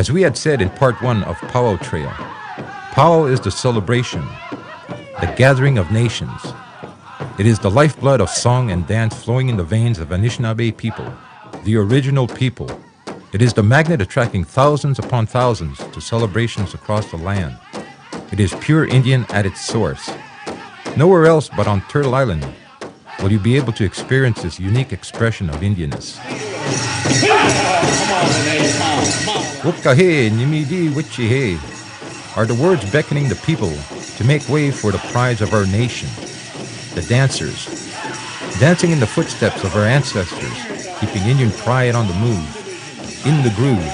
As we had said in part 1 of Pow Wow Trail, Pow Wow is the celebration, the gathering of nations. It is the lifeblood of song and dance flowing in the veins of Anishinaabe people, the original people. It is the magnet attracting thousands upon thousands to celebrations across the land. It is pure Indian at its source. Nowhere else but on Turtle Island will you be able to experience this unique expression of Indianness. Wupkahe, Nimidi, Wichihe are the words beckoning the people to make way for the prides of our nation, the dancers, dancing in the footsteps of our ancestors, keeping Indian pride on the move, in the groove,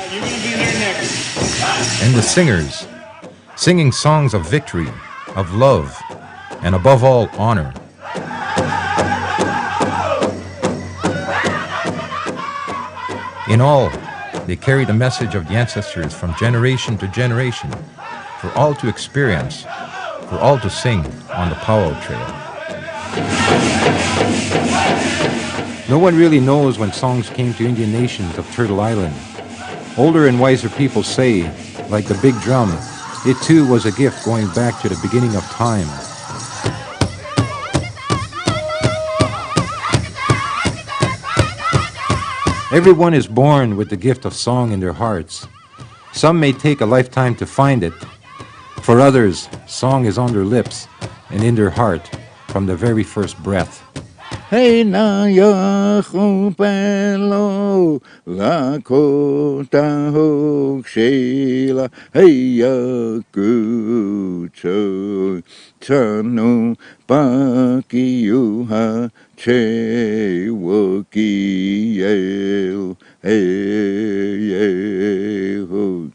and the singers, singing songs of victory, of love, and above all, honor. In all, they carry the message of the ancestors from generation to generation, for all to experience, for all to sing on the Pow Wow Trail. No one really knows when songs came to Indian nations of Turtle Island. Older and wiser people say, like the big drum, it too was a gift going back to the beginning of time. Everyone is born with the gift of song in their hearts. Some may take a lifetime to find it. For others, song is on their lips and in their heart from the very first breath. Hey na ya khupelo la ko ta ho shela hey ya ku cho chano pa ki yu ha che wo ki ye hey ho.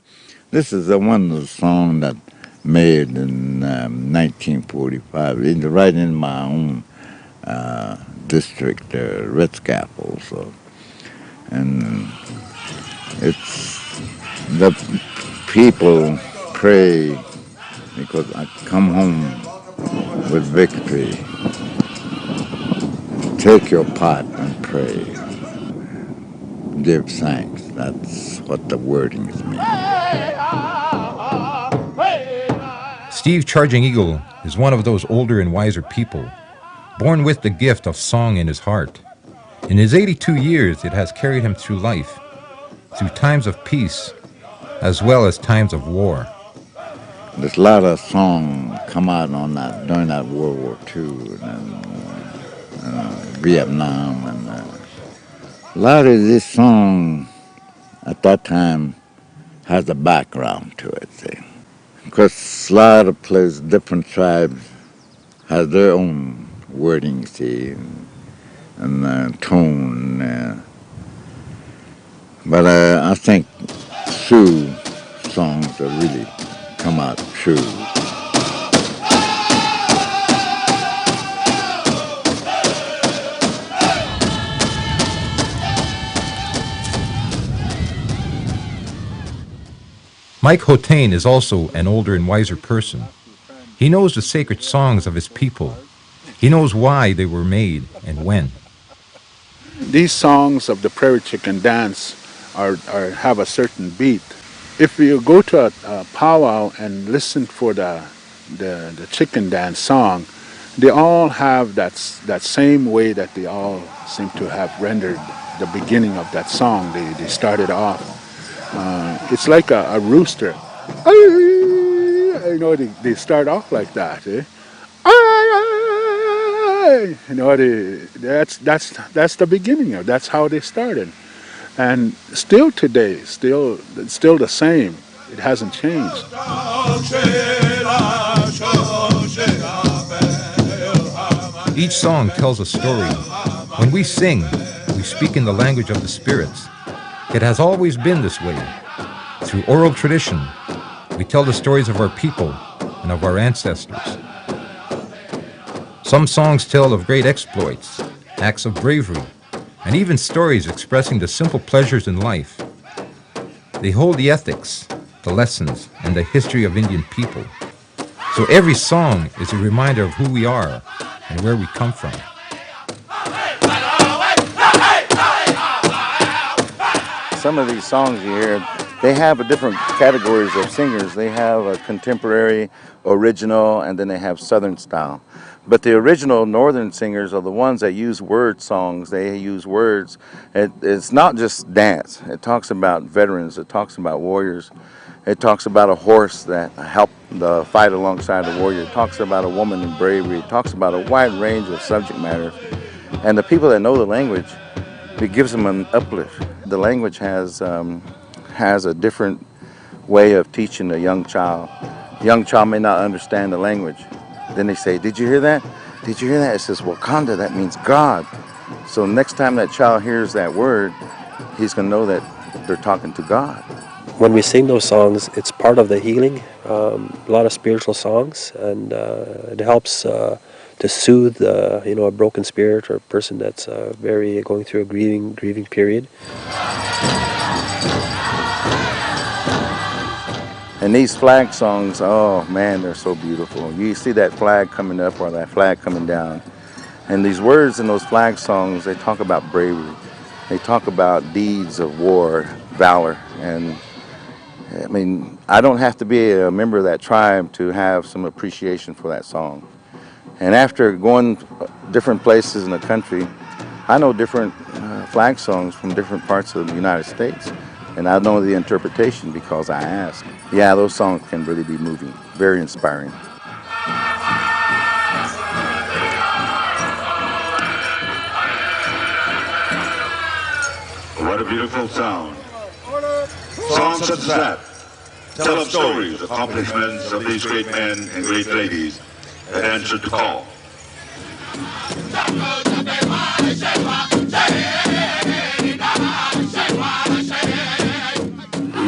This is a wonderful song that made in 1945, right in my own district, Red Scapel. So, and it's the people pray because I come home with victory. Take your part and pray. Give thanks. That's what the wordings mean. Steve Charging Eagle is one of those older and wiser people, born with the gift of song in his heart. In his 82 years, it has carried him through life, through times of peace, as well as times of war. There's a lot of songs come out on that during that World War II and Vietnam, and a lot of this song at that time has a background to it, see. Because a lot of places, different tribes have their own wording, see, and tone. But I think Sioux songs have really come out true. Mike Hotain is also an older and wiser person. He knows the sacred songs of his people. He knows why they were made and when. These songs of the Prairie Chicken Dance have a certain beat. If you go to a powwow and listen for the chicken dance song, they all have that same way that they all seem to have rendered the beginning of that song. They started off. It's like a rooster. You know, they start off like that. Eh? You know, that's the beginning of. That's how they started, and still today, still the same. It hasn't changed. Each song tells a story. When we sing, we speak in the language of the spirits. It has always been this way. Through oral tradition, we tell the stories of our people and of our ancestors. Some songs tell of great exploits, acts of bravery, and even stories expressing the simple pleasures in life. They hold the ethics, the lessons, and the history of Indian people. So every song is a reminder of who we are and where we come from. Some of these songs you hear They have a different categories of singers. They have a contemporary, original, and then they have Southern style. But the original Northern singers are the ones that use word songs. They use words. It's not just dance. It talks about veterans. It talks about warriors. It talks about a horse that helped the fight alongside the warrior. It talks about a woman in bravery. It talks about a wide range of subject matters. And the people that know the language, it gives them an uplift. The language has a different way of teaching a young child. A young child may not understand the language. Then they say, "Did you hear that? Did you hear that?" It says Wakanda, that means God. So next time that child hears that word, he's going to know that they're talking to God. When we sing those songs, it's part of the healing, a lot of spiritual songs, and it helps to soothe, a broken spirit or a person that's very going through a grieving period. And these flag songs, oh man, they're so beautiful. You see that flag coming up or that flag coming down. And these words in those flag songs, they talk about bravery. They talk about deeds of war, valor. And I mean, I don't have to be a member of that tribe to have some appreciation for that song. And after going different places in the country, I know different flag songs from different parts of the United States. And I know the interpretation because I ask. Yeah, those songs can really be moving, very inspiring. What a beautiful sound. Songs such as that tell of stories, accomplishments of these great men and great ladies that answered the call.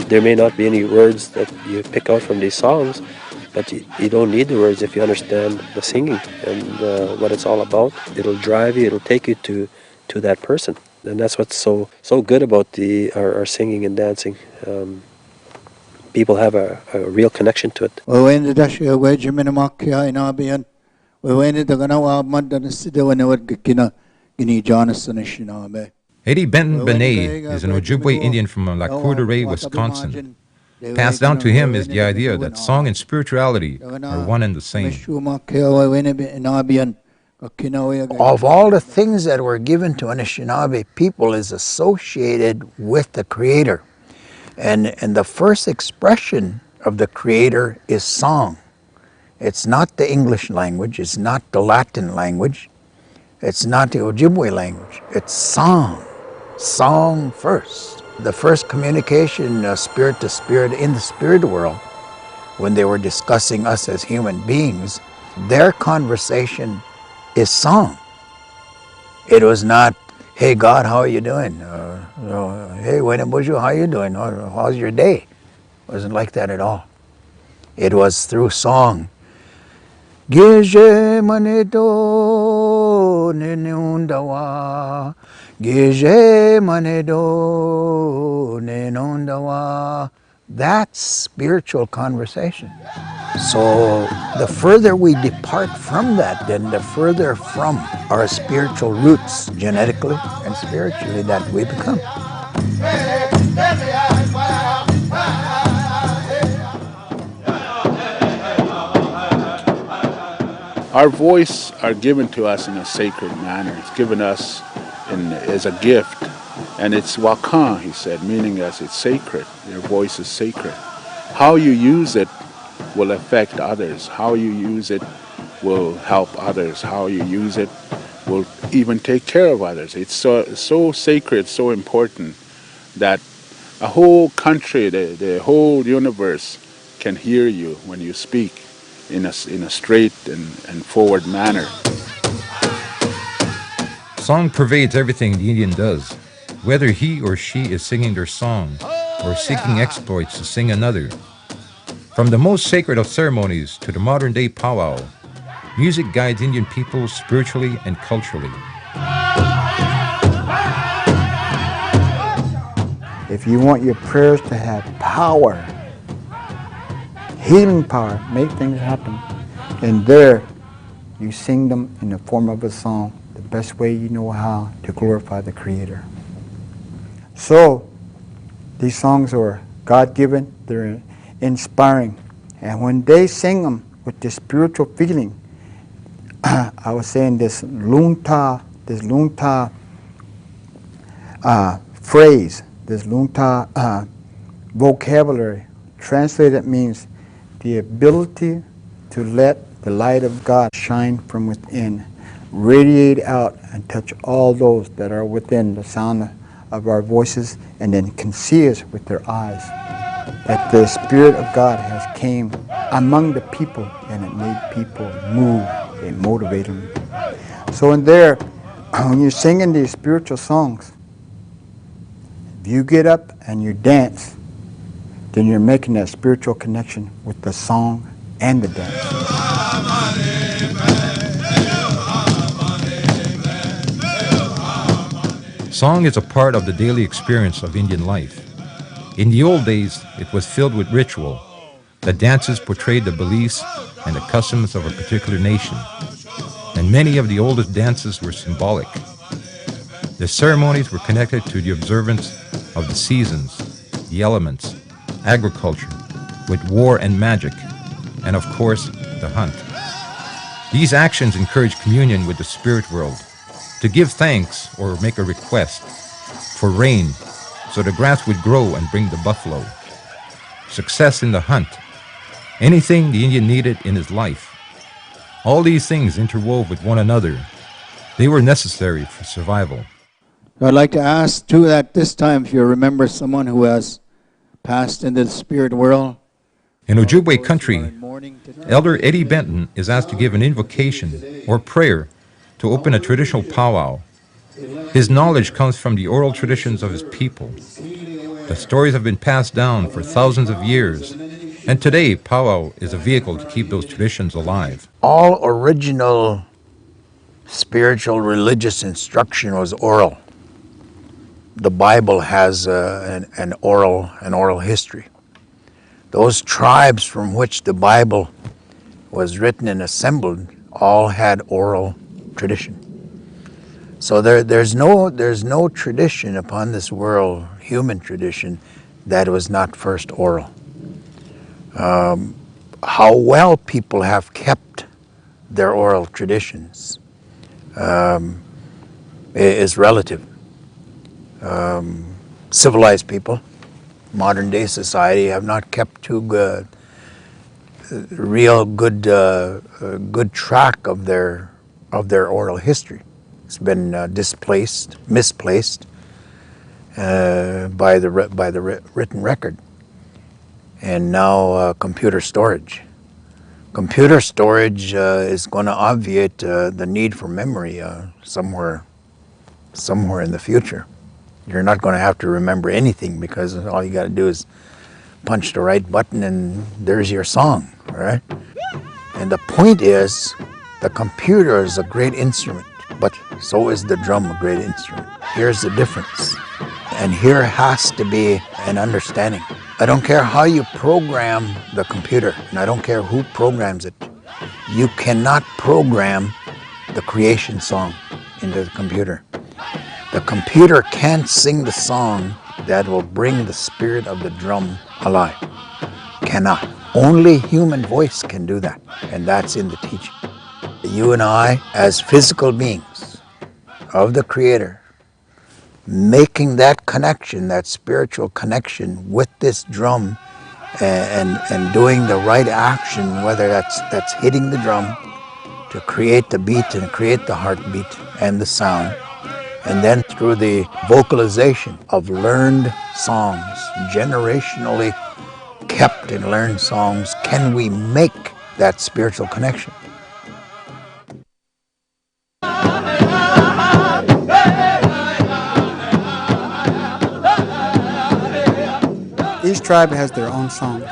There may not be any words that you pick out from these songs, but you don't need the words if you understand the singing and what it's all about. It'll drive you, it'll take you to that person. And that's what's so good about our singing and dancing. People have a real connection to it. Eddie Benton Benet is an Ojibwe Indian from La Cour de Ray, Wisconsin. Passed down to him is the idea that song and spirituality are one and the same. Of all the things that were given to Anishinaabe people is associated with the Creator. And the first expression of the Creator is song. It's not the English language, it's not the Latin language, it's not the Ojibwe language, it's song. Song first. The first communication, spirit to spirit in the spirit world, when they were discussing us as human beings, their conversation is song. It was not, "Hey God, how are you doing?" "Hey Wenabushu, how are you doing? How's your day?" It wasn't like that at all. It was through song. Gije manedo nenundawa, Gije manedo nenundawa. That's spiritual conversation. So the further we depart from that, then the further from our spiritual roots, genetically and spiritually, that we become. Our voice are given to us in a sacred manner. It's given us as a gift. And it's wakan, he said, meaning as it's sacred. Your voice is sacred. How you use it will affect others. How you use it will help others. How you use it will even take care of others. It's so sacred, so important that a whole country, the whole universe can hear you when you speak in a straight and forward manner. Song pervades everything the Indian does, whether he or she is singing their song or seeking exploits to sing another. From the most sacred of ceremonies to the modern-day powwow, music guides Indian people spiritually and culturally. If you want your prayers to have power, healing power, make things happen, then there you sing them in the form of a song, the best way you know how to glorify the Creator. So these songs are God-given, they're inspiring. And when they sing them with this spiritual feeling, I was saying this lungta phrase, this lungta vocabulary, translated means the ability to let the light of God shine from within, radiate out and touch all those that are within the sound of our voices, and then can see us with their eyes. That the Spirit of God has came among the people and it made people move, it motivated them. So in there, when you're singing these spiritual songs, if you get up and you dance, then you're making that spiritual connection with the song and the dance. Song is a part of the daily experience of Indian life. In the old days, it was filled with ritual. The dances portrayed the beliefs and the customs of a particular nation, and many of the oldest dances were symbolic. The ceremonies were connected to the observance of the seasons, the elements, agriculture, with war and magic, and of course, the hunt. These actions encourage communion with the spirit world, to give thanks or make a request for rain so the grass would grow and bring the buffalo, success in the hunt, anything the Indian needed in his life. All these things interwove with one another. They were necessary for survival. I'd like to ask too at this time if you remember someone who has passed into the spirit world. In Ojibwe country, Elder Eddie Benton is asked to give an invocation or prayer to open a traditional powwow. His knowledge comes from the oral traditions of his people. The stories have been passed down for thousands of years, and today powwow is a vehicle to keep those traditions alive. All original spiritual religious instruction was oral. The Bible has an oral history. Those tribes from which the Bible was written and assembled all had oral tradition. So there's no tradition upon this world, human tradition, that was not first oral. How well people have kept their oral traditions is relative. Civilized people, modern day society, have not kept too good, good track of their oral history. It's been misplaced by the written record, and now computer storage. Computer storage is going to obviate the need for memory somewhere in the future. You're not going to have to remember anything because all you got to do is punch the right button and there's your song, all right? And the point is, the computer is a great instrument, but so is the drum a great instrument. Here's the difference. And here has to be an understanding. I don't care how you program the computer, and I don't care who programs it. You cannot program the creation song into the computer. The computer can't sing the song that will bring the spirit of the drum alive. Cannot. Only human voice can do that, and that's in the teaching. You and I, as physical beings of the Creator, making that connection, that spiritual connection with this drum and doing the right action, whether that's hitting the drum to create the beat and create the heartbeat and the sound, and then through the vocalization of learned songs, generationally kept and learned songs, can we make that spiritual connection? Each tribe has their own song.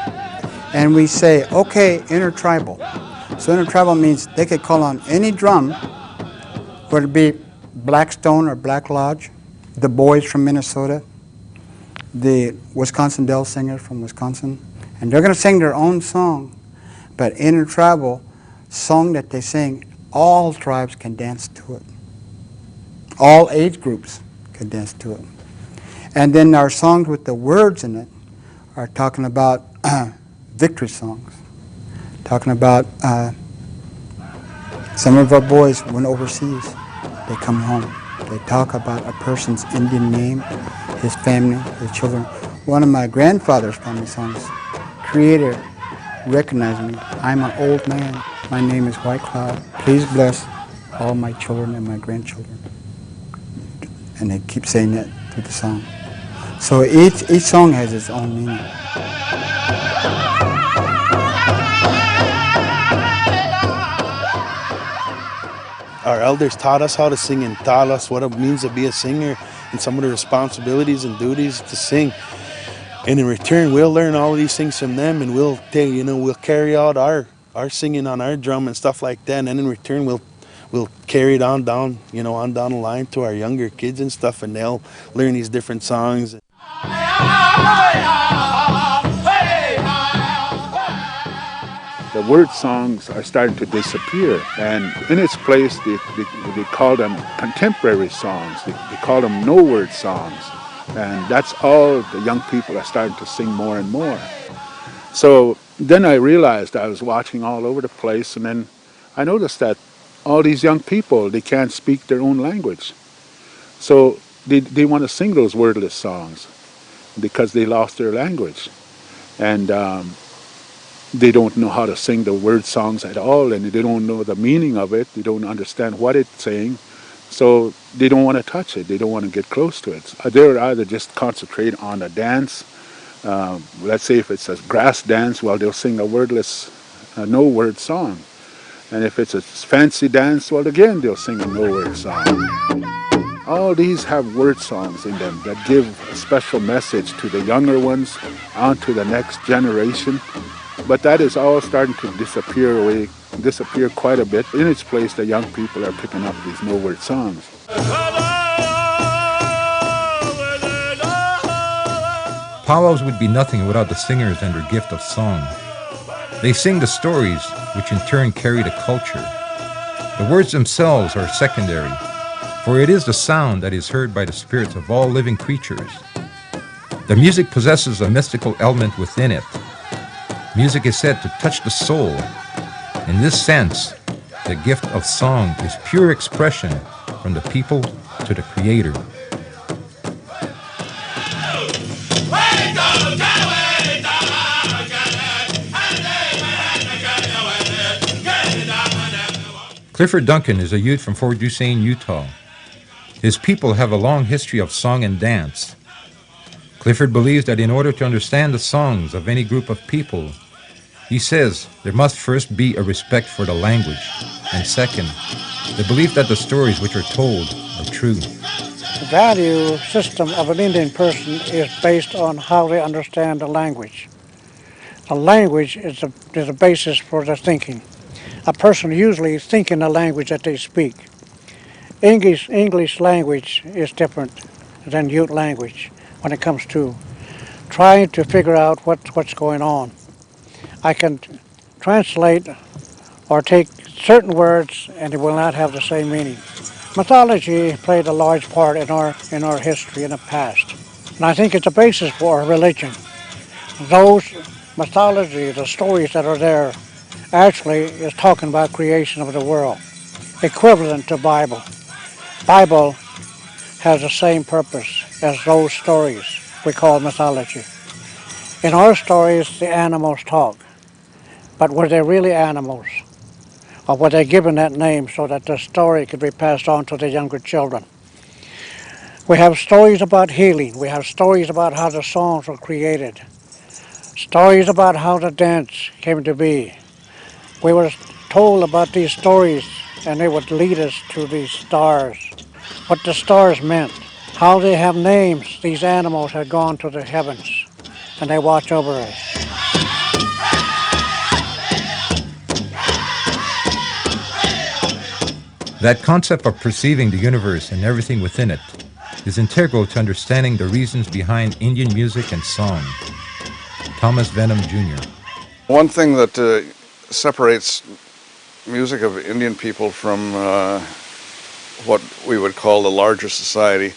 And we say, okay, intertribal. So intertribal means they could call on any drum, whether it be Blackstone or Black Lodge, the boys from Minnesota, the Wisconsin Dell singers from Wisconsin, and they're going to sing their own song. But intertribal song that they sing, all tribes can dance to it. All age groups can dance to it. And then our songs with the words in it are talking about victory songs, talking about some of our boys went overseas. They come home. They talk about a person's Indian name, his family, his children. One of my grandfather's family songs, Creator, recognize me. I'm an old man. My name is White Cloud. Please bless all my children and my grandchildren. And they keep saying that through the song. So each song has its own meaning. Our elders taught us how to sing and taught us what it means to be a singer and some of the responsibilities and duties to sing. And in return, we'll learn all of these things from them, and we'll carry out our singing on our drum and stuff like that. And then in return, we'll carry it on down the line to our younger kids and stuff, and they'll learn these different songs. The word songs are starting to disappear, and in its place they call them contemporary songs. They call them no-word songs, and that's all the young people are starting to sing more and more. So then I realized I was watching all over the place, and then I noticed that all these young people, they can't speak their own language. So they want to sing those wordless songs because they lost their language. And they don't know how to sing the word songs at all, and they don't know the meaning of it. They don't understand what it's saying, so they don't want to touch it. They don't want to get close to it. They're either just concentrate on a dance. Let's say if it's a grass dance, well, they'll sing a wordless, no-word song. And if it's a fancy dance, well, again, they'll sing a no-word song. All these have word songs in them that give a special message to the younger ones, on to the next generation. But that is all starting to disappear quite a bit. In its place, the young people are picking up these no-word songs. Powwows would be nothing without the singers and their gift of song. They sing the stories, which in turn carry the culture. The words themselves are secondary, for it is the sound that is heard by the spirits of all living creatures. The music possesses a mystical element within it. Music is said to touch the soul. In this sense, the gift of song is pure expression from the people to the Creator. Clifford Duncan is a youth from Fort Duquesne, Utah. His people have a long history of song and dance. Clifford believes that in order to understand the songs of any group of people, he says there must first be a respect for the language, and second, the belief that the stories which are told are true. The value system of an Indian person is based on how they understand the language. The language is the basis for their thinking. A person usually thinks in the language that they speak. English language is different than Ute language when it comes to trying to figure out what's going on. I can translate or take certain words and it will not have the same meaning. Mythology played a large part in our history in the past. And I think it's a basis for our religion. Those mythology, the stories that are there, actually is talking about creation of the world, equivalent to Bible. Bible has the same purpose as those stories we call mythology. In our stories, the animals talk, but were they really animals? Or were they given that name so that the story could be passed on to the younger children? We have stories about healing. We have stories about how the songs were created. Stories about how the dance came to be. We were told about these stories and they would lead us to these stars. What the stars meant. How they have names. These animals had gone to the heavens and they watch over us. That concept of perceiving the universe and everything within it is integral to understanding the reasons behind Indian music and song. Thomas Venham Jr. One thing that separates music of Indian people from what we would call the larger society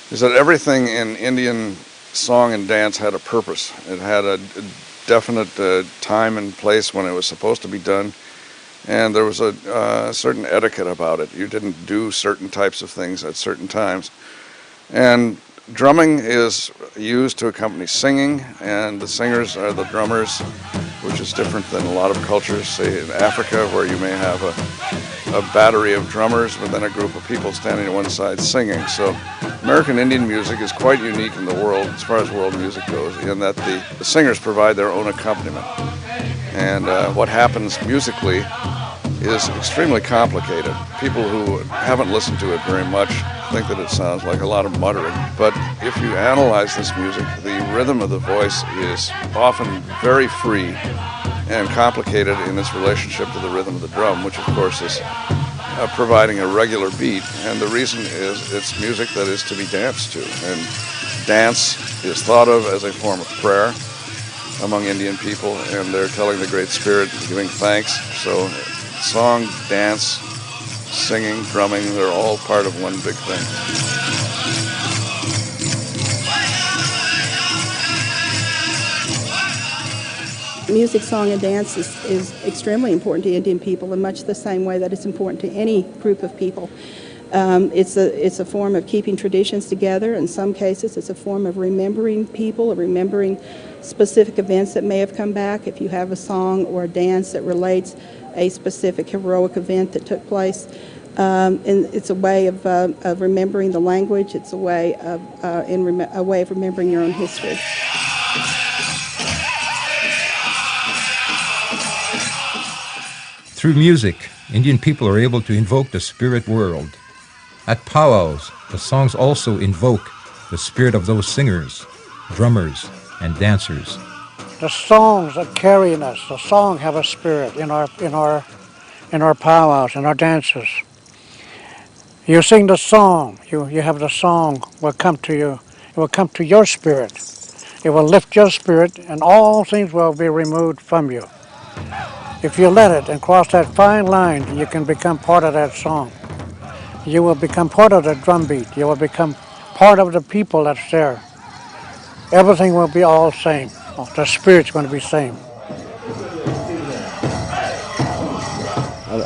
is that everything in Indian song and dance had a purpose. It had a definite time and place when it was supposed to be done, and there was a certain etiquette about it. You didn't do certain types of things at certain times. And drumming is used to accompany singing, and the singers are the drummers, which is different than a lot of cultures, say in Africa, where you may have a battery of drummers, but then a group of people standing at one side singing. So American Indian music is quite unique in the world, as far as world music goes, in that the singers provide their own accompaniment. And what happens musically is extremely complicated. People who haven't listened to it very much think that it sounds like a lot of muttering. But if you analyze this music, the rhythm of the voice is often very free and complicated in its relationship to the rhythm of the drum, which of course is providing a regular beat. And the reason is it's music that is to be danced to. And dance is thought of as a form of prayer among Indian people, and they're telling the Great Spirit, giving thanks. So song, dance, singing, drumming, they're all part of one big thing. Music, song, and dance is extremely important to Indian people in much the same way that it's important to any group of people. It's a form of keeping traditions together. In some cases, it's a form of remembering people, or remembering specific events that may have come back. If you have a song or a dance that relates a specific heroic event that took place, and it's a way of remembering the language. It's a way of remembering your own history. Through music, Indian people are able to invoke the spirit world. At powwows, the songs also invoke the spirit of those singers, drummers, and dancers. The songs are carrying us. The songs have a spirit in our powwows, in our dances. You sing the song. You have the song will come to you. It will come to your spirit. It will lift your spirit, and all things will be removed from you. If you let it and cross that fine line, you can become part of that song. You will become part of the drum beat. You will become part of the people that's there. Everything will be all same. The spirit's going to be same.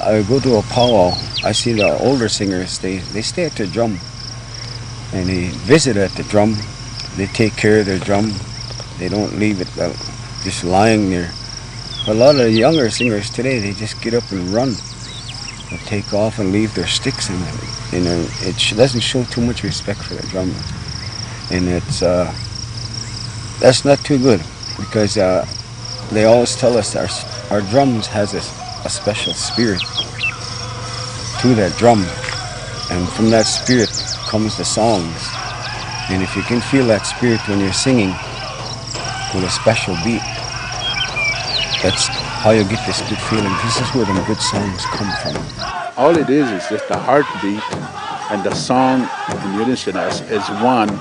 I go to a powwow. I see the older singers. They stay at the drum, and they visit at the drum. They take care of their drum. They don't leave it just lying there. A lot of the younger singers today, they just get up and run. They take off and leave their sticks, and it doesn't show too much respect for the drummer. And that's not too good, because they always tell us our drums has a special spirit to that drum, and from that spirit comes the songs. And if you can feel that spirit when you're singing with a special beat, that's how you get this good feeling. This is where the good songs come from. All it is just the heartbeat, and the song in unison as one.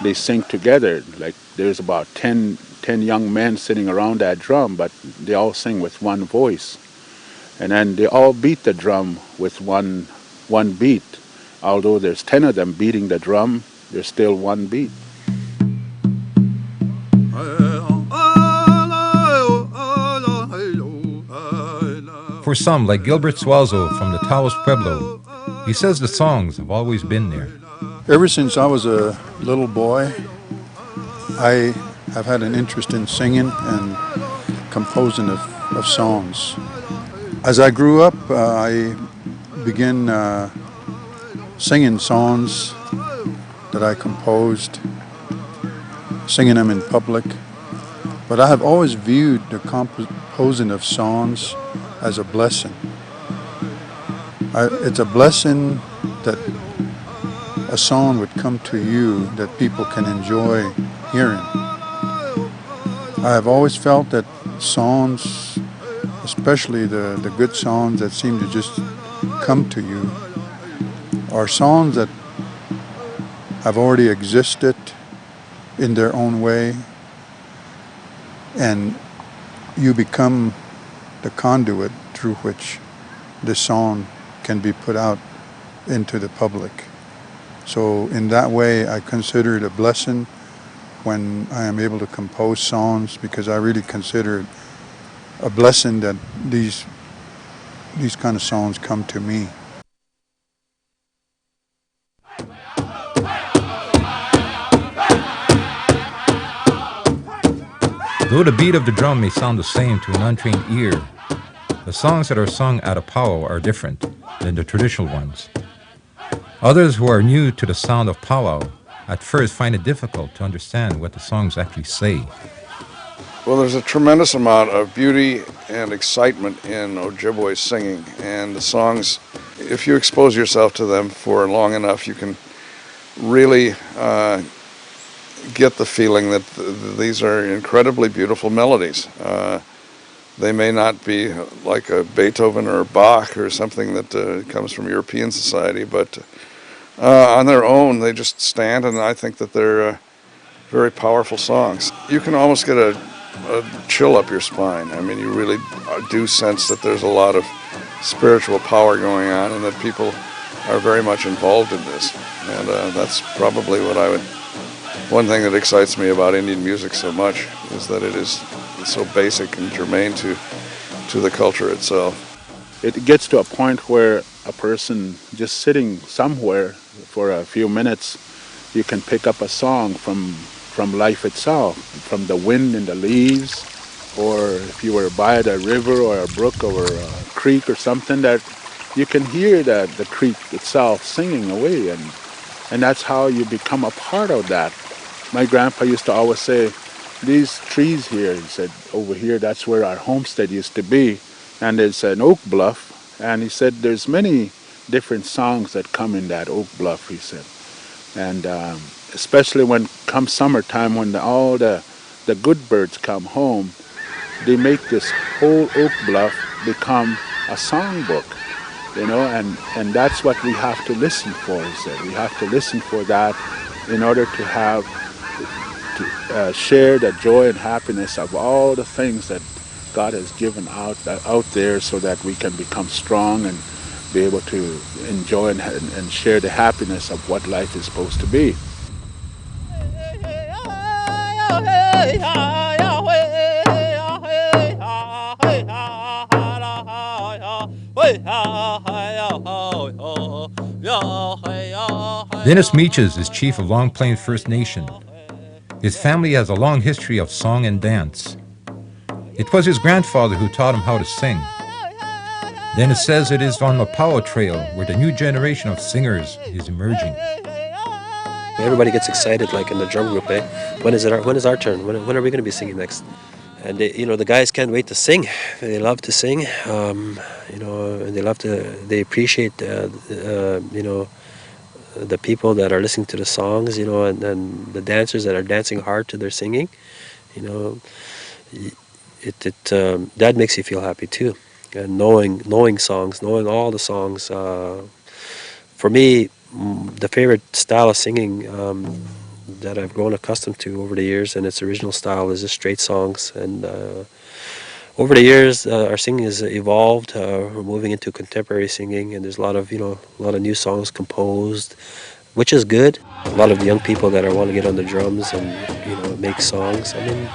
They sing together. Like there's about 10 young men sitting around that drum, but they all sing with one voice. And then they all beat the drum with one beat. Although there's 10 of them beating the drum, there's still one beat. For some, like Gilbert Suazo from the Taos Pueblo, he says the songs have always been there. Ever since I was a little boy, I have had an interest in singing and composing of songs. As I grew up, I began singing songs that I composed, singing them in public. But I have always viewed the composing of songs as a blessing. It's a blessing that a song would come to you that people can enjoy hearing. I have always felt that songs, especially the good songs that seem to just come to you, are songs that have already existed in their own way, and you become the conduit through which the song can be put out into the public. So in that way, I consider it a blessing when I am able to compose songs, because I really consider it a blessing that these kind of songs come to me. Though the beat of the drum may sound the same to an untrained ear, the songs that are sung at a powwow are different than the traditional ones. Others who are new to the sound of powwow at first find it difficult to understand what the songs actually say. Well, there's a tremendous amount of beauty and excitement in Ojibwe singing, and the songs, if you expose yourself to them for long enough, you can really get the feeling that these are incredibly beautiful melodies. They may not be like a Beethoven or a Bach or something that comes from European society, but on their own, they just stand, and I think that they're very powerful songs. You can almost get a chill up your spine. I mean, you really do sense that there's a lot of spiritual power going on, and that people are very much involved in this. And that's probably one thing that excites me about Indian music so much, is that it's so basic and germane to the culture itself. It gets to a point where a person just sitting somewhere for a few minutes, you can pick up a song from life itself, from the wind in the leaves, or if you were by the river or a brook or a creek or something, that you can hear the creek itself singing away, and that's how you become a part of that. My grandpa used to always say, these trees here, he said, over here, that's where our homestead used to be, and there's an oak bluff, and he said there's many different songs that come in that oak bluff, he said. And especially when come summertime, when all the good birds come home, they make this whole oak bluff become a songbook, and that's what we have to listen for, he said. We have to listen for that in order to share the joy and happiness of all the things that God has given out there, so that we can become strong and be able to enjoy and share the happiness of what life is supposed to be. Dennis Meaches is chief of Long Plain First Nation. His family has a long history of song and dance. It was his grandfather who taught him how to sing. Dennis says it is on the Pow Wow Trail where the new generation of singers is emerging. Everybody gets excited, like in the drum group, eh? When is our turn? When are we going to be singing next? And the guys can't wait to sing. They love to sing, and they appreciate, the people that are listening to the songs, and the dancers that are dancing hard to their singing. That makes you feel happy too. And knowing songs, knowing all the songs. For me, the favorite style of singing that I've grown accustomed to over the years, and its original style, is just straight songs. And over the years, our singing has evolved. We're moving into contemporary singing, and there's a lot of new songs composed, which is good. A lot of young people that want to get on the drums and make songs. I mean,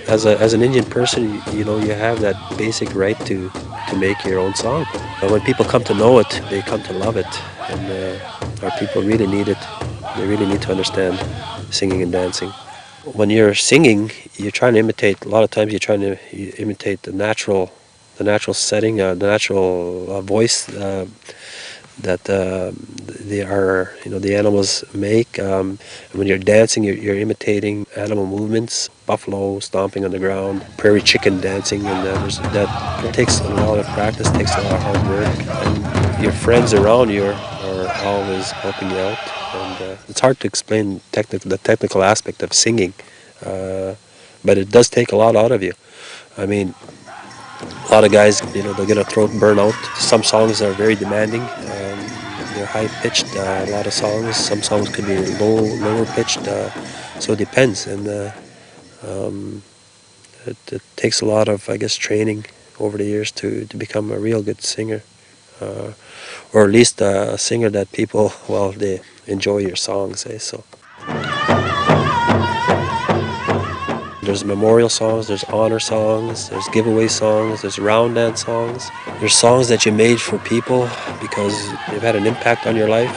as an Indian person, you have that basic right to make your own song. But when people come to know it, they come to love it, and our people really need it. They really need to understand singing and dancing. When you're singing, you're trying to imitate. A lot of times, you're trying to imitate the natural setting, the natural voice that the animals make. And when you're dancing, you're imitating animal movements, buffalo stomping on the ground, prairie chicken dancing, and that takes a lot of practice, takes a lot of hard work, and your friends around you are always helping you out. And it's hard to explain the technical aspect of singing, but it does take a lot out of you. I mean, a lot of guys, they'll get a throat burnout. Some songs are very demanding. They're high-pitched, a lot of songs. Some songs could be lower-pitched, so it depends. And it takes a lot of, I guess, training over the years to become a real good singer. Or at least a singer that people, they enjoy your songs, so. There's memorial songs, there's honor songs, there's giveaway songs, there's round dance songs. There's songs that you made for people because they've had an impact on your life.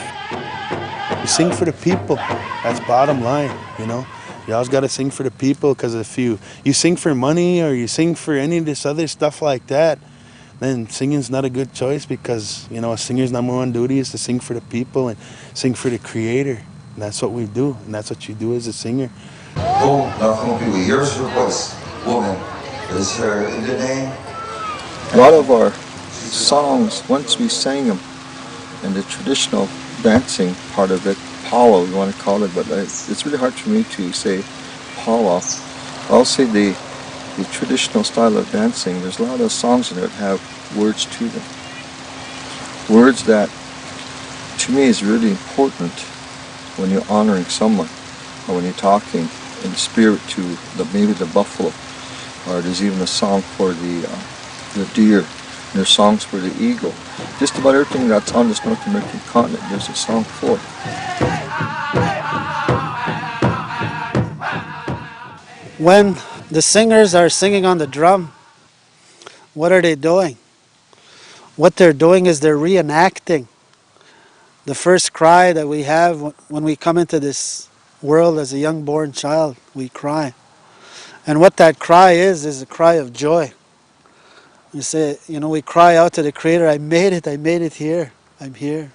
You sing for the people. That's bottom line, you know. You always got to sing for the people, because if you sing for money or you sing for any of this other stuff like that, then singing's not a good choice, because, you know, a singer's number one duty is to sing for the people and sing for the Creator. And that's what we do, and that's what you do as a singer. Oh, now come on, people, here's your voice. Woman is her Indian name. A lot of our songs, once we sang them, and the traditional dancing part of it, powwow, you want to call it, but it's really hard for me to say powwow. I'll say the traditional style of dancing, there's a lot of songs in there that have words to them. Words that, to me, is really important when you're honoring someone, or when you're talking in spirit to maybe the buffalo, or there's even a song for the deer, and there's songs for the eagle. Just about everything that's on this North American continent, there's a song for. When the singers are singing on the drum, what are they doing? What they're doing is they're reenacting the first cry that we have when we come into this world as a young born child. We cry. And what that cry is a cry of joy. You say, you know, we cry out to the Creator, I made it here, I'm here.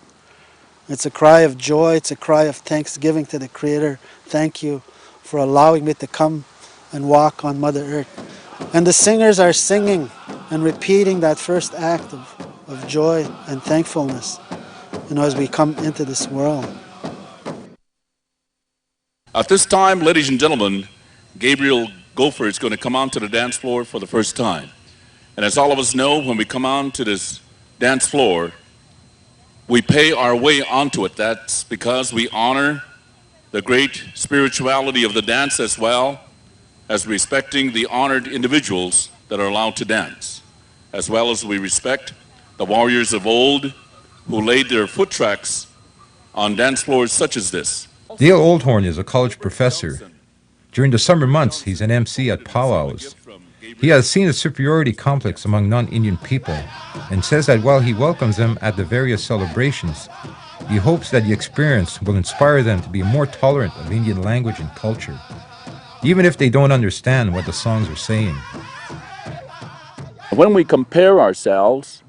It's a cry of joy, it's a cry of thanksgiving to the Creator. Thank you for allowing me to come and walk on Mother Earth. And the singers are singing and repeating that first act of joy and thankfulness, you know, as we come into this world. At this time, ladies and gentlemen, Gabriel Gopher is going to come onto the dance floor for the first time. And as all of us know, when we come on to this dance floor, we pay our way onto it. That's because we honor the great spirituality of the dance, as well as respecting the honored individuals that are allowed to dance, as well as we respect the warriors of old who laid their foot tracks on dance floors such as this. Dale Oldhorn is a college professor. During the summer months, he's an MC at Pow-wows. He has seen a superiority complex among non-Indian people and says that while he welcomes them at the various celebrations, he hopes that the experience will inspire them to be more tolerant of Indian language and culture, even if they don't understand what the songs are saying. When we compare ourselves,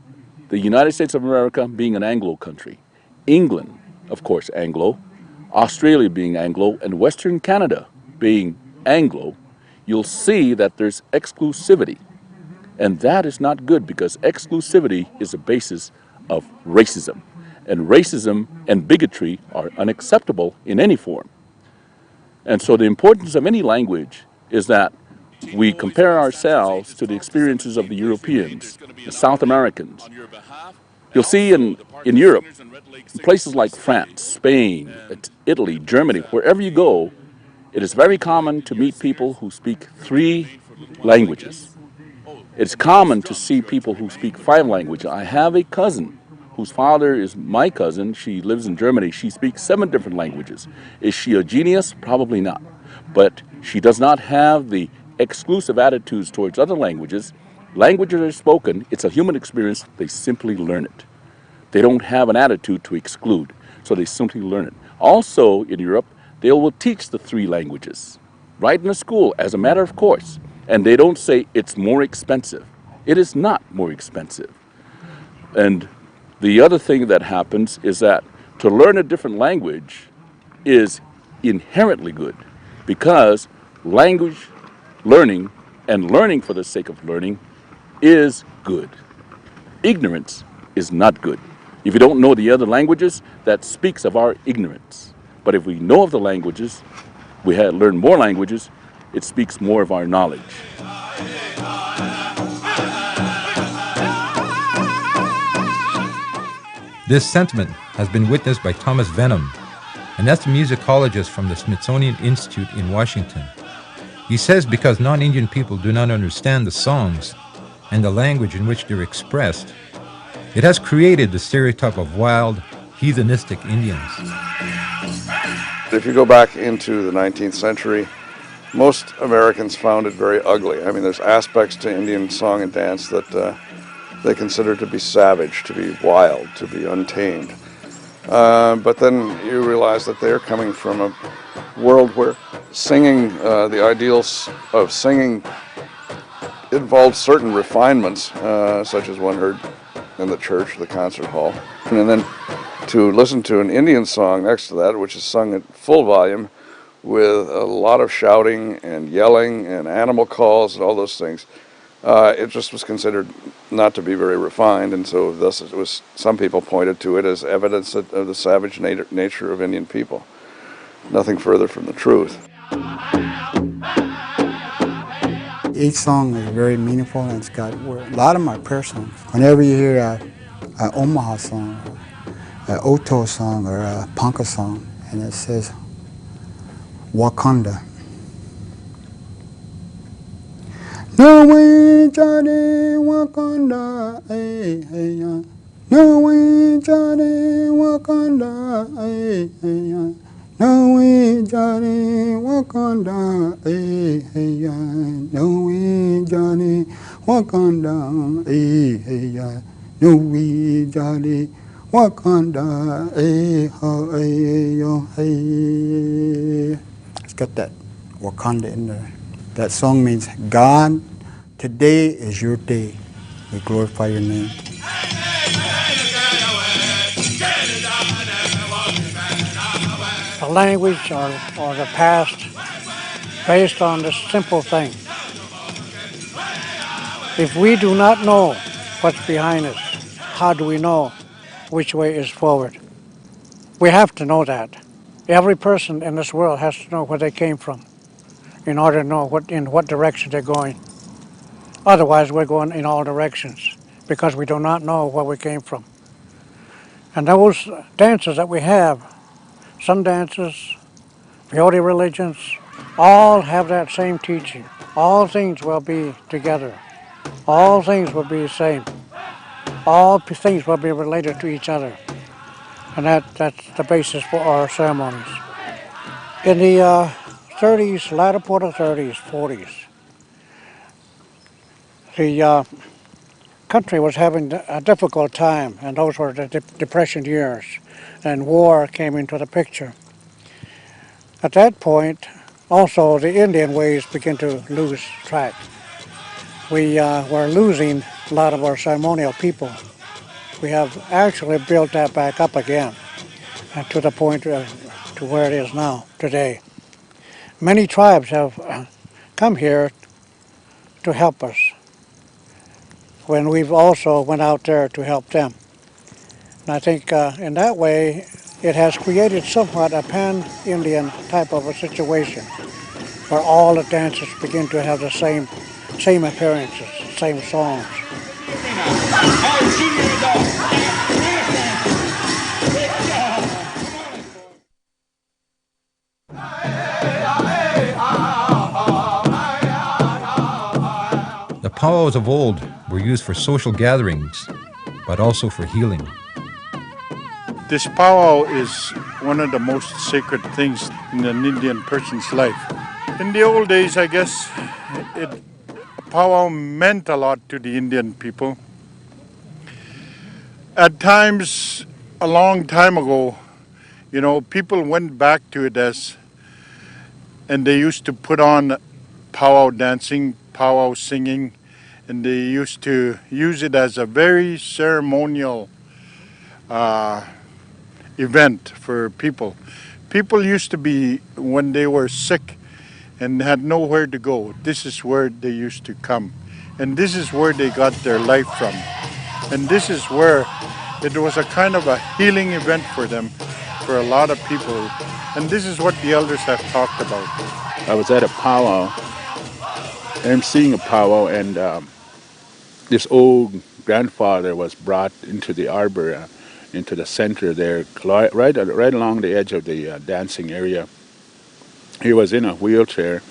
the United States of America being an Anglo country, England, of course, Anglo, Australia being Anglo, and Western Canada being Anglo, you'll see that there's exclusivity. And that is not good, because exclusivity is the basis of racism. And racism and bigotry are unacceptable in any form. And so the importance of any language is that we compare ourselves to the experiences of the Europeans, the South Americans. You'll see in Europe, in places like France, Spain, Italy, Germany, wherever you go, it is very common to meet people who speak 3 languages. It's common to see people who speak 5 languages. I have a cousin whose father is my cousin. She lives in Germany. She speaks 7 different languages. Is she a genius? Probably not. But she does not have the exclusive attitudes towards other languages. Languages are spoken. It's a human experience. They simply learn it. They don't have an attitude to exclude, so they simply learn it. Also, in Europe, they will teach the 3 languages right in the school as a matter of course. And they don't say it's more expensive. It is not more expensive. And the other thing that happens is that to learn a different language is inherently good, because language learning and learning for the sake of learning is good. Ignorance is not good. If you don't know the other languages, that speaks of our ignorance. But if we know of the languages, we have learned more languages, it speaks more of our knowledge. This sentiment has been witnessed by Thomas Venham, an ethnomusicologist from the Smithsonian Institute in Washington. He says because non-Indian people do not understand the songs and the language in which they're expressed, it has created the stereotype of wild, heathenistic Indians. If you go back into the 19th century, most Americans found it very ugly. I mean, there's aspects to Indian song and dance that they consider to be savage, to be wild, to be untamed. But then you realize that they're coming from a world where singing, the ideals of singing involved certain refinements, such as one heard in the church, the concert hall. And then to listen to an Indian song next to that, which is sung at full volume with a lot of shouting and yelling and animal calls and all those things, it just was considered not to be very refined, and so thus it was. Some people pointed to it as evidence of the savage nature of Indian people. Nothing further from the truth. Each song is very meaningful, and it's got a lot of my prayer songs. Whenever you hear an Omaha song, an Oto song, or a Ponca song, and it says Wakanda. No way, Johnny, Wakanda, hey, hey, yeah. No way, Johnny, Wakanda, hey, hey, yeah. No way, Johnny, Wakanda, hey, hey, yeah. No way, Johnny, Wakanda, hey, hey, yeah. No way, Johnny, Wakanda, hey, ho, hey, yo, hey. It's got that Wakanda in there. That song means, God, today is your day. We glorify your name. The language or the past based on this simple thing. If we do not know what's behind us, how do we know which way is forward? We have to know that. Every person in this world has to know where they came from in order to know in what direction they're going. Otherwise, we're going in all directions because we do not know where we came from. And those dances that we have, some dances, peyote religions, all have that same teaching. All things will be together. All things will be the same. All things will be related to each other. And that's the basis for our ceremonies. In the 30s, latter part of 30s, 40s, the country was having a difficult time, and those were the Depression years, and war came into the picture. At that point, also the Indian ways began to lose track. We were losing a lot of our ceremonial people. We have actually built that back up again to the point to where it is now, today. Many tribes have come here to help us when we've also went out there to help them. And I think in that way, it has created somewhat a pan-Indian type of a situation where all the dancers begin to have the same appearances, same songs. The powwows of old were used for social gatherings, but also for healing. This powwow is one of the most sacred things in an Indian person's life. In the old days, I guess, powwow meant a lot to the Indian people. At times, a long time ago, people went back to it and they used to put on powwow dancing, powwow singing, and they used to use it as a very ceremonial event for people. People used to be, when they were sick and had nowhere to go, this is where they used to come. And this is where they got their life from. And this is where it was a kind of a healing event for them, for a lot of people. And this is what the elders have talked about. I was at a powwow, emceeing a powwow, and this old grandfather was brought into the arbor, into the center there, right along the edge of the dancing area. He was in a wheelchair,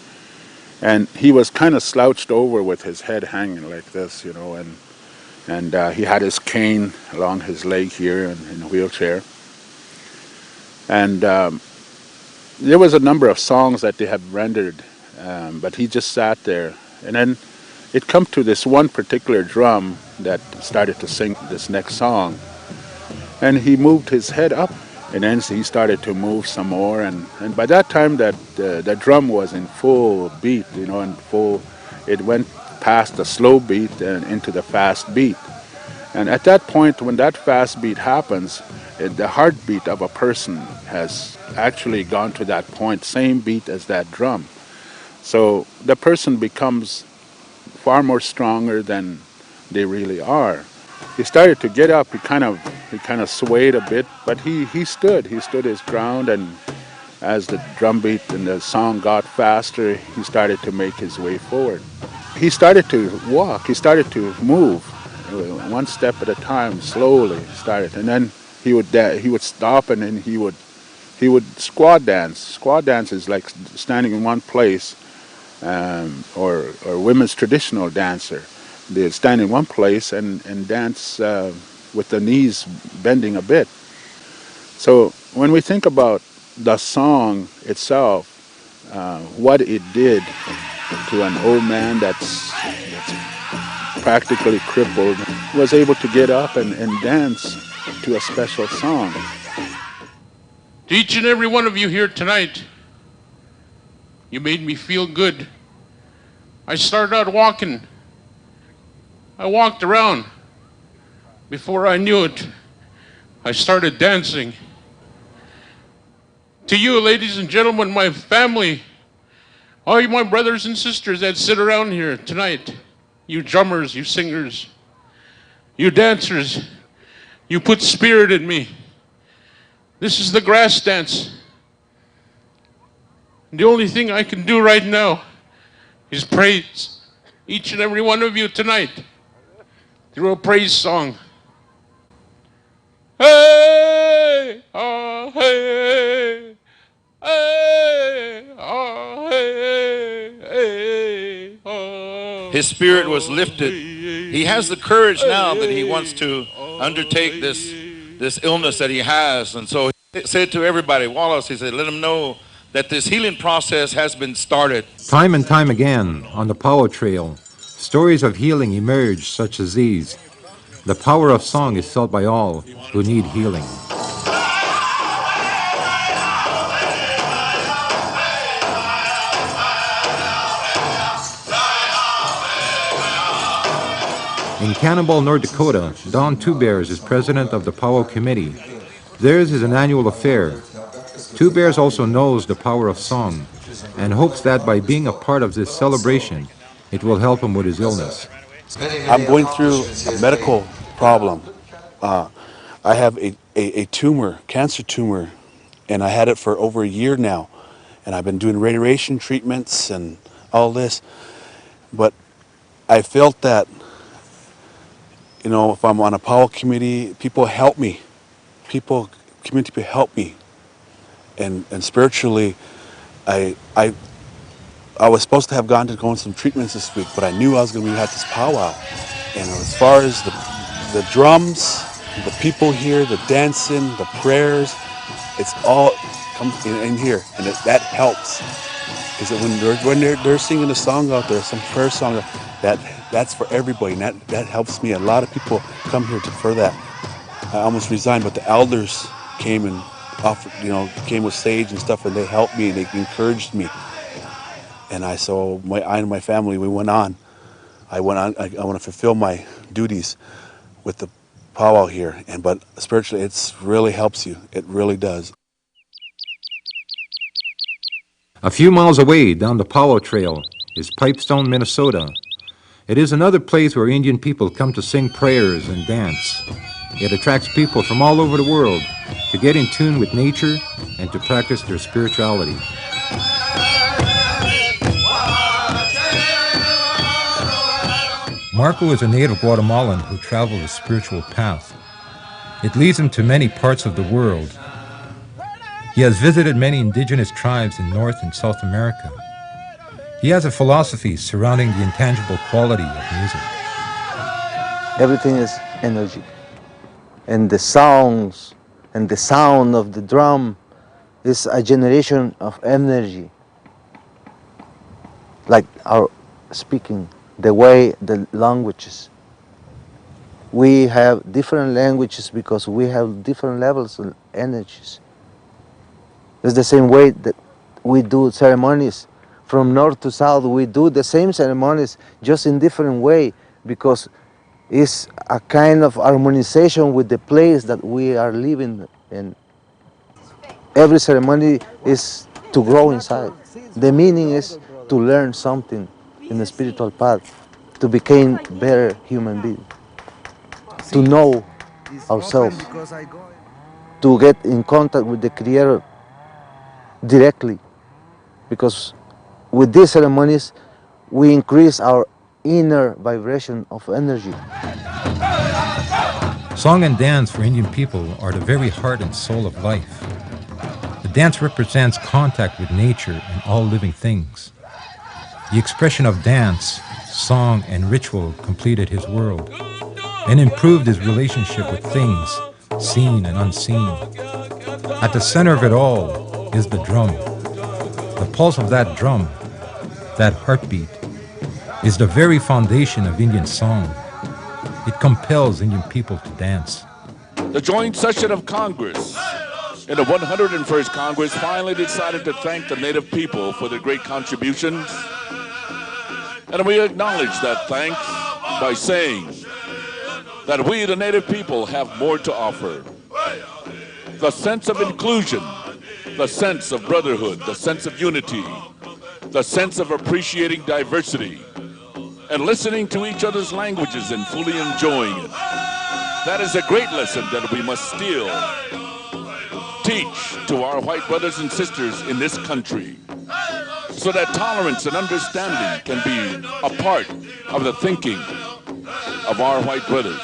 and he was kind of slouched over with his head hanging like this, and he had his cane along his leg here in a wheelchair. And there was a number of songs that they had rendered but he just sat there. And then it come to this one particular drum that started to sing this next song. And he moved his head up, and then he started to move some more. And by that time, that drum was in full beat, in full. It went past the slow beat and into the fast beat. And at that point, when that fast beat happens, the heartbeat of a person has actually gone to that point, same beat as that drum. So the person becomes far more stronger than they really are. He started to get up. He kind of swayed a bit, but he stood. He stood his ground, and as the drum beat and the song got faster, he started to make his way forward. He started to walk. He started to move, one step at a time, slowly started, and then he would stop, and then he would squad dance. Squad dance is like standing in one place, or women's traditional dancer. They stand in one place and dance with the knees bending a bit. So when we think about the song itself, what it did to an old man that's practically crippled, was able to get up and dance to a special song. To each and every one of you here tonight, you made me feel good. I started out walking. I walked around. Before I knew it, I started dancing. To you, ladies and gentlemen, my family, all you my brothers and sisters that sit around here tonight, you drummers, you singers, you dancers, you put spirit in me. This is the grass dance. The only thing I can do right now is praise each and every one of you tonight through a praise song. Hey, ah, hey, hey, ah, hey, hey, ah. His spirit was lifted. He has the courage now that he wants to undertake this illness that he has. And so he said to everybody, Wallace, he said, let him know that this healing process has been started. Time and time again, on the Pow Wow Trail, stories of healing emerge such as these. The power of song is felt by all who need healing. In Cannonball, North Dakota, Don Two Bears is president of the Pow Wow Committee. Theirs is an annual affair. Two Bears also knows the power of song and hopes that by being a part of this celebration, it will help him with his illness. I'm going through a medical problem. I have a tumor, cancer tumor, and I had it for over a year now. And I've been doing radiation treatments and all this. But I felt that, if I'm on a Pow Wow committee, people help me. Community people help me. And spiritually, I was supposed to have gone to some treatments this week, but I knew I was going to be at this powwow. And as far as the drums, the people here, the dancing, the prayers, it's all comes in here, and that helps. Because when they're singing a song out there, some prayer song, that's for everybody, and that helps me. A lot of people come here for that. I almost resigned, but the elders came and offered, came with sage and stuff, and they helped me and they encouraged me. And I and my family, we went on. I want to fulfill my duties with the powwow here, but spiritually, it really helps you. It really does. A few miles away down the Pow Wow Trail is Pipestone, Minnesota. It is another place where Indian people come to sing prayers and dance. It attracts people from all over the world to get in tune with nature and to practice their spirituality. Marco is a native Guatemalan who traveled a spiritual path. It leads him to many parts of the world. He has visited many indigenous tribes in North and South America. He has a philosophy surrounding the intangible quality of music. Everything is energy. And the sounds and the sound of the drum is a generation of energy. like our speaking, the way the languages. We have different languages because we have different levels of energies. It's the same way that we do ceremonies. From north to south, we do the same ceremonies, just in different way, because it's a kind of harmonization with the place that we are living in. Every ceremony is to grow inside. The meaning is to learn something in the spiritual path, to become better human being, to know ourselves, to get in contact with the Creator directly, because with these ceremonies we increase our inner vibration of energy. Song and dance for Indian people are the very heart and soul of life. The dance represents contact with nature and all living things. The expression of dance, song, and ritual completed his world and improved his relationship with things, seen and unseen. At the center of it all is the drum. The pulse of that drum, that heartbeat, is the very foundation of Indian song. It compels Indian people to dance. The joint session of Congress in the 101st Congress finally decided to thank the Native people for their great contributions. And we acknowledge that thanks by saying that we, the Native people, have more to offer. The sense of inclusion, the sense of brotherhood, the sense of unity, the sense of appreciating diversity, and listening to each other's languages and fully enjoying it. That is a great lesson that we must still teach to our white brothers and sisters in this country, so that tolerance and understanding can be a part of the thinking of our white brothers.